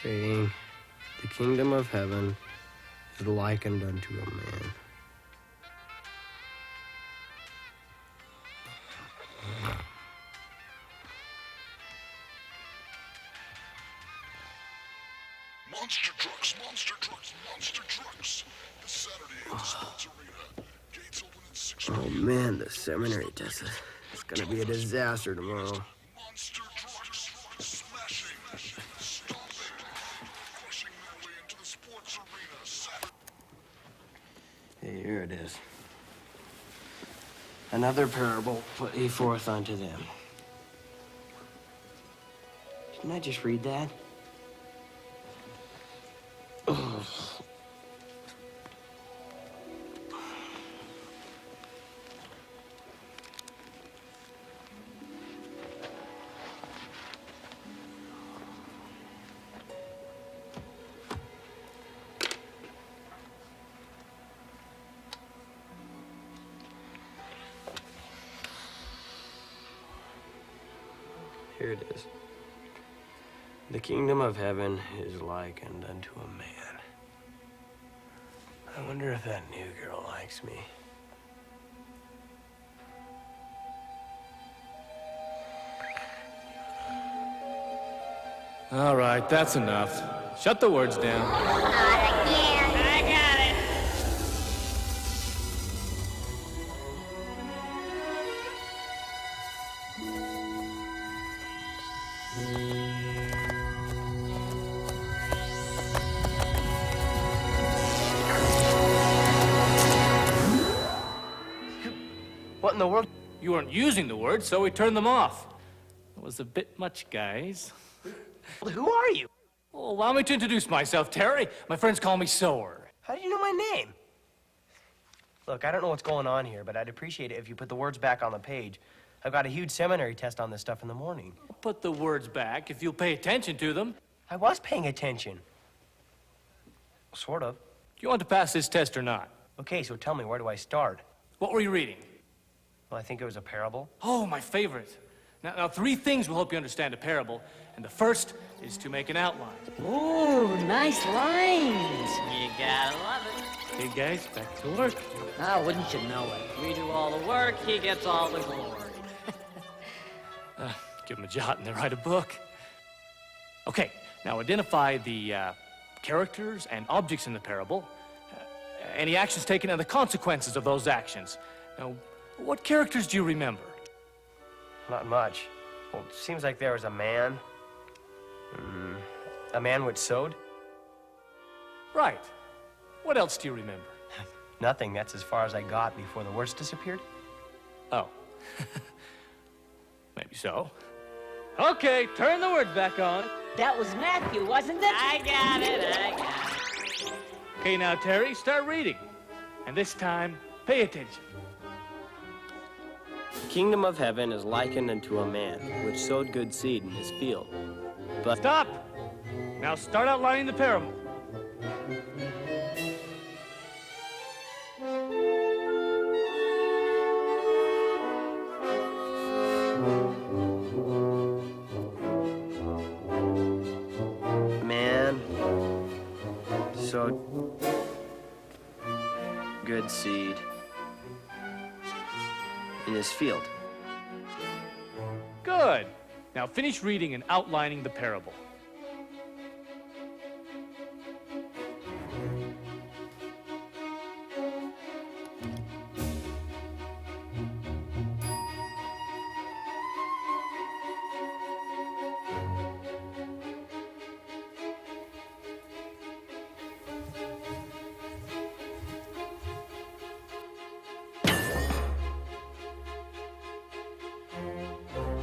saying, "The kingdom of heaven is likened unto a man." Monster trucks, monster trucks, monster trucks. This Saturday at the sports arena. Gates open at 6 Oh man, the seminary test is gonna be a disaster tomorrow. Monster trucks, smashing, stomping, crushing their way into the sports arena. Saturday. Hey, here it is. Another parable put ye forth unto them. Didn't I just read that? Here it is. The kingdom of heaven is likened unto a man. I wonder if that new girl likes me. All right, that's enough. Shut the words down. Not again. I got it. What in the world? You weren't using the words, so we turned them off. It was a bit much, guys. Who are you? Well, allow me to introduce myself, Terry. My friends call me Sower. How do you know my name? Look, I don't know what's going on here, but I'd appreciate it if you put the words back on the page. I've got a huge seminary test on this stuff in the morning. I'll put the words back if you'll pay attention to them. I was paying attention. Sort of. Do you want to pass this test or not? Okay, so tell me, where do I start? What were you reading? Well, I think it was a parable. Oh, my favorite. Now, three things will help you understand a parable, and the first is to make an outline. Ooh, nice lines. You gotta love it. Okay, guys, back to work. Ah, wouldn't you know it? We do all the work, he gets all the glory. Give them a jot and they write a book. Okay, now identify the characters and objects in the parable, any actions taken and the consequences of those actions. Now, what characters do you remember? Not much. Well, it seems like there was a man. A man which sowed. Right. What else do you remember? Nothing. That's as far as I got before the words disappeared. Oh. Maybe so. Okay, turn the words back on. That was Matthew, wasn't it? I got it. Okay, now, Terry, start reading. And this time, pay attention. The kingdom of heaven is likened unto a man which sowed good seed in his field. But Stop! Now start outlining the parable. man sowed good seed in his field. Good. Now finish reading and outlining the parable.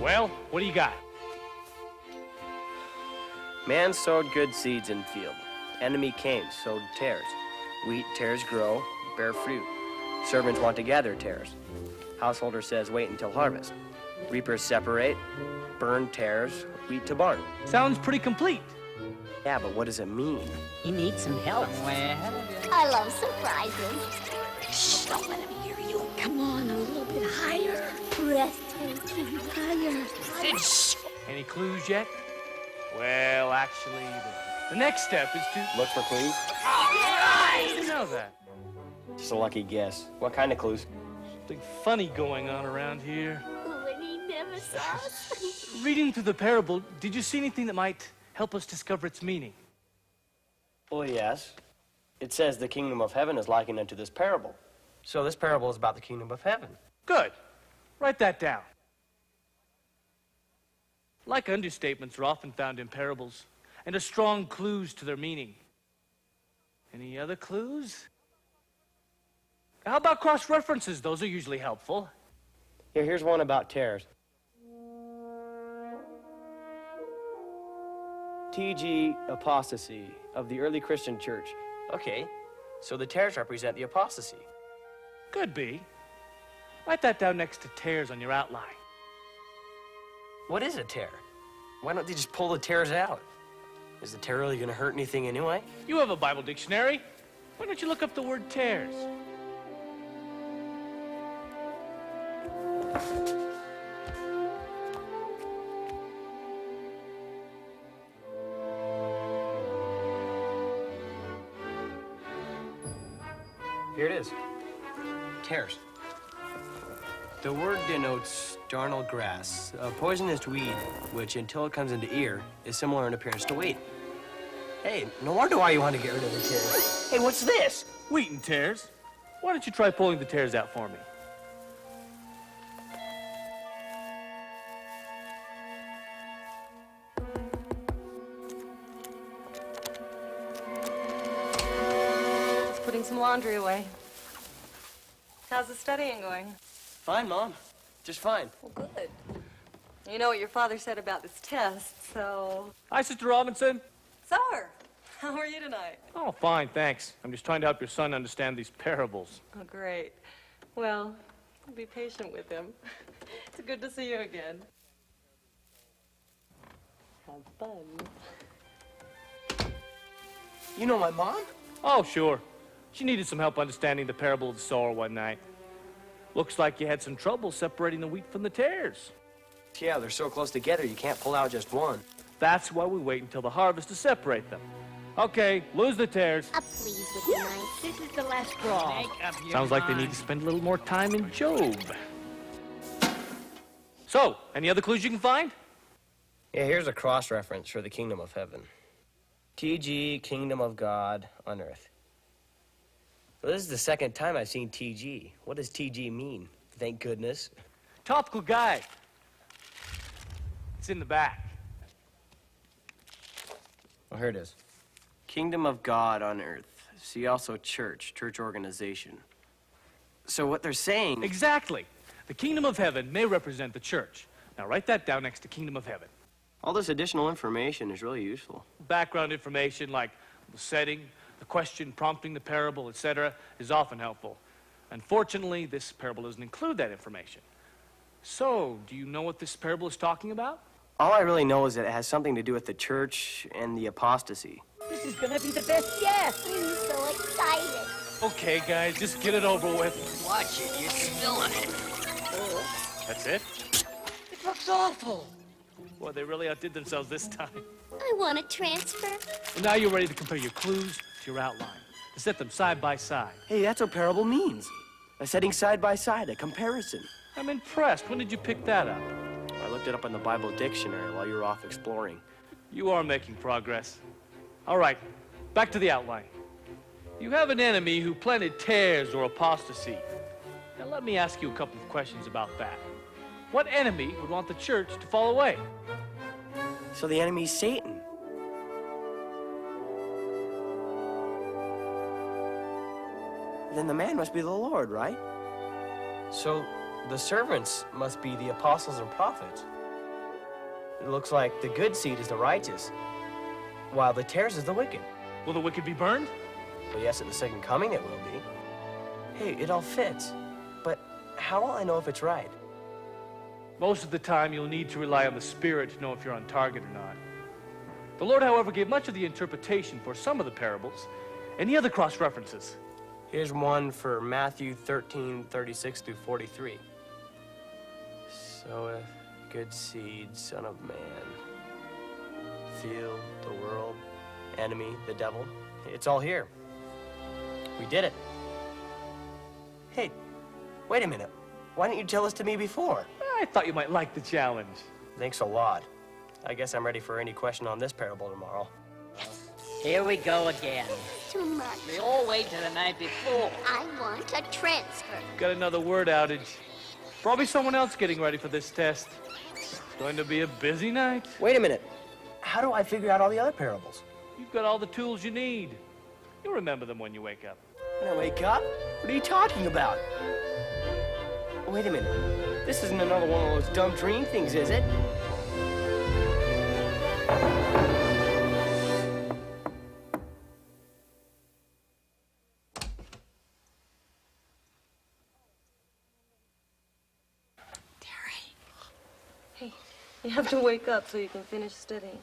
Well, what do you got? Man sowed good seeds in field. Enemy came, sowed tares. Wheat tares grow, bear fruit. Servants want to gather tares. Householder says wait until harvest. Reapers separate, burn tares, wheat to barn. Sounds pretty complete. Yeah, but what does it mean? You need some help. Way ahead of you. I love surprises. Shh, don't let him hear you. Come on, a little bit higher. Breathtaking. Higher. Shh. Any clues yet? Well, actually, the The next step is to... Look for clues? How do you know that? Just a lucky guess. What kind of clues? Something funny going on around here. When he never saw us. Reading through the parable, did you see anything that might help us discover its meaning? Well, yes. It says the kingdom of heaven is likened unto this parable. So this parable is about the kingdom of heaven. Good. Write that down. Like understatements are often found in parables and are strong clues to their meaning. Any other clues? How about cross-references? Those are usually helpful. Here's one about tares. TG apostasy of the early Christian church. Okay, so the tares represent the apostasy. Could be. Write that down next to tares on your outline. What is a tear? Why don't they just pull the tares out? Is the tear really gonna hurt anything anyway? You have a Bible dictionary. Why don't you look up the word tares? Here it is. Tares. The word denotes darnel grass, a poisonous weed, which until it comes into ear, is similar in appearance to wheat. Hey, no wonder why you want to get rid of the tares. Hey, what's this? Wheat and tares. Why don't you try pulling the tares out for me? Just putting some laundry away. How's the studying going? Fine, Mom. Just fine. Well, good. You know what your father said about this test, so... Hi, Sister Robinson. Sir, how are you tonight? Oh, fine, thanks. I'm just trying to help your son understand these parables. Oh, great. Well, be patient with him. It's good to see you again. Have fun. You know my mom? Oh, sure. She needed some help understanding the parable of the sower one night. Looks like you had some trouble separating the wheat from the tares. Yeah, they're so close together you can't pull out just one. That's why we wait until the harvest to separate them. Okay, lose the tares. Please would be nice. This is the last straw. Make up your Sounds like they need mind. to spend a little more time in Job. So, any other clues you can find? Yeah, here's a cross-reference for the kingdom of heaven. TG, kingdom of God on earth. Well, this is the second time I've seen TG. What does TG mean? Thank goodness. Topical guide. It's in the back. Well, here it is. Kingdom of God on earth. See also church organization. So what they're saying... Exactly. The kingdom of heaven may represent the church. Now write that down next to kingdom of heaven. All this additional information is really useful. Background information like the setting, the question prompting the parable, etc., is often helpful. Unfortunately, this parable doesn't include that information. So, do you know what this parable is talking about? All I really know is that it has something to do with the church and the apostasy. This is gonna be the best yet. I'm so excited. Okay, guys, just get it over with. Watch it, you're spilling it. That's it? It looks awful. Boy, they really outdid themselves this time. I want to transfer. Well, now you're ready to compare your clues to your outline, to set them side by side. Hey, that's what parable means. A setting side by side, a comparison. I'm impressed. When did you pick that up? I looked it up in the Bible dictionary while you were off exploring. You are making progress. All right, back to the outline. You have an enemy who planted tares or apostasy. Now let me ask you a couple of questions about that. What enemy would want the church to fall away? So the enemy's Satan. Then the man must be the Lord, right? So the servants must be the apostles and prophets. It looks like the good seed is the righteous, while the tares is the wicked. Will the wicked be burned? Well, yes, at the second coming it will be. Hey, it all fits. But how will I know if it's right? Most of the time, you'll need to rely on the Spirit to know if you're on target or not. The Lord, however, gave much of the interpretation for some of the parables. Any other cross-references? Here's one for Matthew 13:36 through 43. Soweth good seed, Son of Man. Field, the world, enemy, the devil. It's all here. We did it. Hey, wait a minute. Why didn't you tell this to me before? I thought you might like the challenge. Thanks a lot. I guess I'm ready for any question on this parable tomorrow. Here we go again. Too much. We all wait till the night before. I want a transfer. Got another word outage. Probably someone else getting ready for this test. It's going to be a busy night. Wait a minute. How do I figure out all the other parables? You've got all the tools you need. You'll remember them when you wake up. When I wake up? What are you talking about? Wait a minute. This isn't another one of those dumb dream things, is it? Hey, you have to wake up so you can finish studying.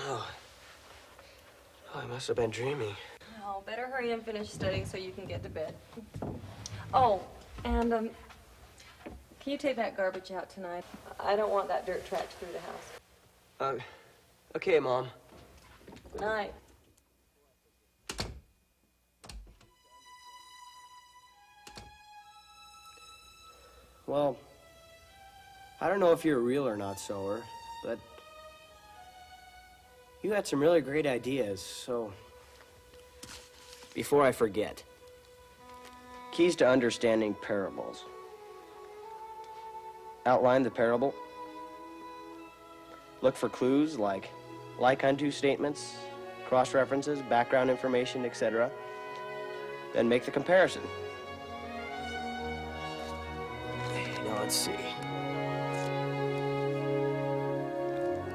Oh, I must have been dreaming. Oh, better hurry and finish studying so you can get to bed. Oh, and, can you take that garbage out tonight? I don't want that dirt tracked through the house. Okay, Mom. Good night. Well, I don't know if you're real or not, Sower, but you had some really great ideas, so before I forget, keys to understanding parables. Outline the parable. Look for clues like unto statements, cross-references, background information, etc. Then make the comparison. Now let's see.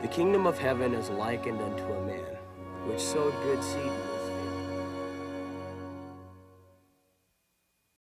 The kingdom of heaven is likened unto a man, which sowed good seed in the